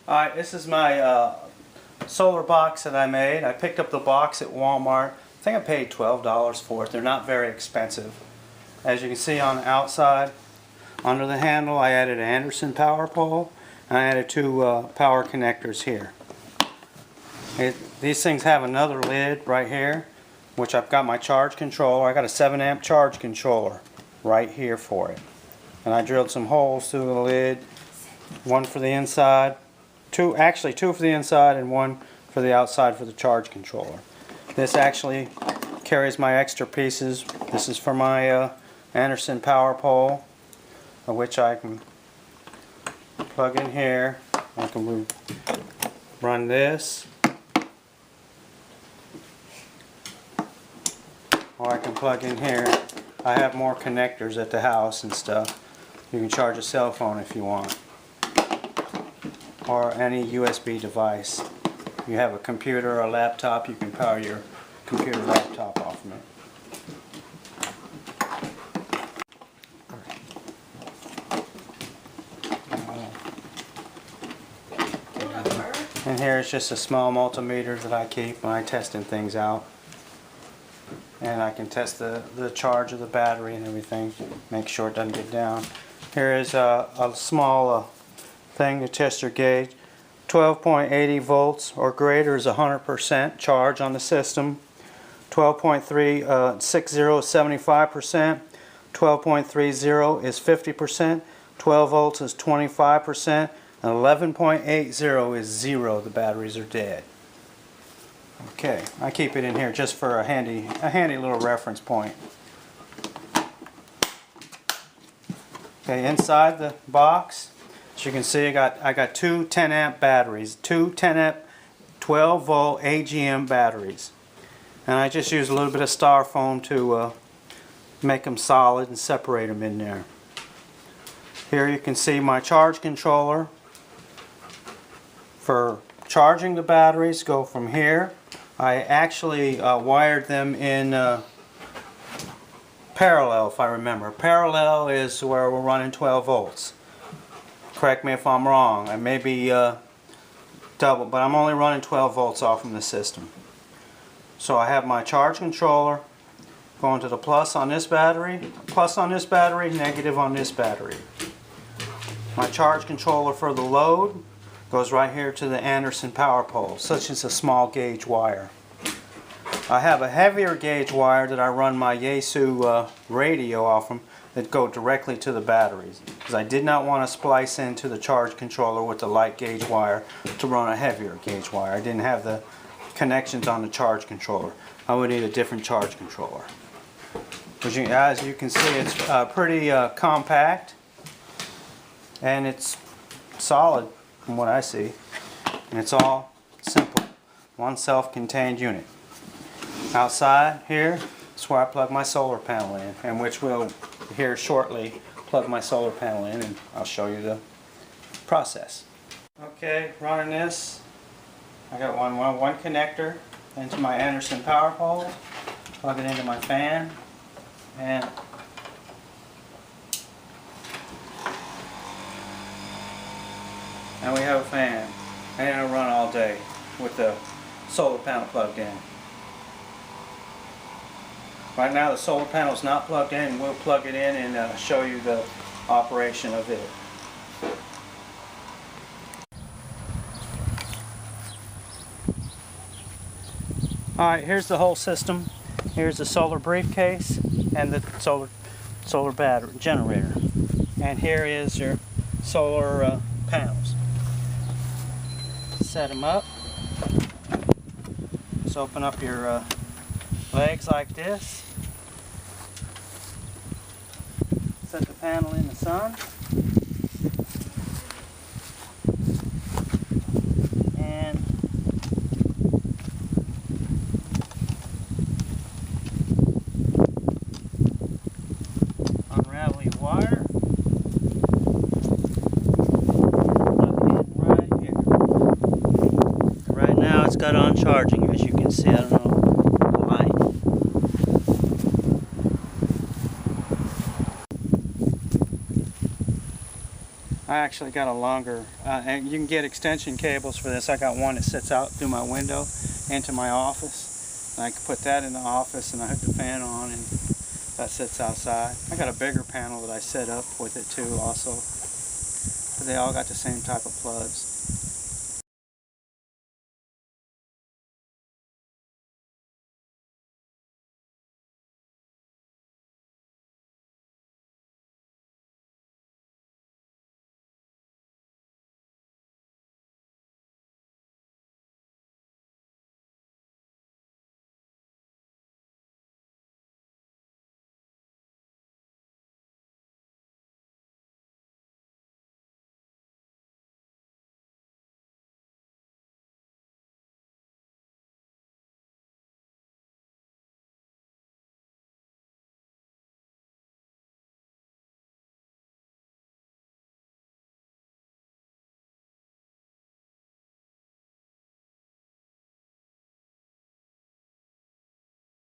Alright, this is my solar box that I made. I picked up the box at Walmart. I think I paid $12 for it. They're not very expensive. As you can see on the outside, under the handle I added an Anderson power pole, and I added two power connectors here. These things have another lid right here, which I've got my charge controller. I got a 7 amp charge controller right here for it. And I drilled some holes through the lid, one for the inside, two for the inside and one for the outside for the charge controller. This actually carries my extra pieces. This is for my Anderson power pole, which I can plug in here. I can run this, or I can plug in here. I have more connectors at the house and stuff. You can charge a cell phone if you want, or any USB device. If you have a computer or a laptop, you can power your computer or laptop off of it. And here is just a small multimeter that I keep when I'm testing things out. And I can test the charge of the battery and everything, make sure it doesn't get down. Here is a small thing to test your gauge. 12.80 volts or greater is 100% charge on the system. 12.360 is 75%. 12.30 is 50%. 12 volts is 25%. And 11.80 is 0. The batteries are dead. Okay, I keep it in here just for a handy little reference point. Okay, inside the box, as you can see, I got two 10 amp batteries, two 10 amp 12 volt AGM batteries, and I just use a little bit of styrofoam to make them solid and separate them in there. Here you can see my charge controller. For charging the batteries, go from here. I actually wired them in parallel, if I remember. Parallel is where we're running 12 volts. Correct me if I'm wrong. I may be double, but I'm only running 12 volts off from the system. So I have my charge controller going to the plus on this battery, negative on this battery. My charge controller for the load goes right here to the Anderson power pole, such as a small gauge wire. I have a heavier gauge wire that I run my Yaesu radio off from that go directly to the batteries, because I did not want to splice into the charge controller with the light gauge wire to run a heavier gauge wire. I didn't have the connections on the charge controller. I would need a different charge controller. As you can see, it's pretty compact, and it's solid from what I see, and it's all simple, one self-contained unit. Outside here is where I plug my solar panel in, and which we'll here shortly plug my solar panel in, and I'll show you the process. Okay, running this, I got one connector into my Anderson power pole, plug it into my fan, and we have a fan, and it'll run all day with the solar panel plugged in. Right now the solar panel is not plugged in. We'll plug it in and show you the operation of it. Alright, here's the whole system. Here's the solar briefcase and the solar battery generator. And here is your solar panels. Set them up. Just open up your legs like this. Set the panel in the sun. And unravel your wire. Plug it in right here. Right now it's got on charging, as you can see. I don't know. I actually got a longer, and you can get extension cables for this. I got one that sits out through my window into my office. And I can put that in the office and I hook the fan on and that sits outside. I got a bigger panel that I set up with it too also. But they all got the same type of plugs.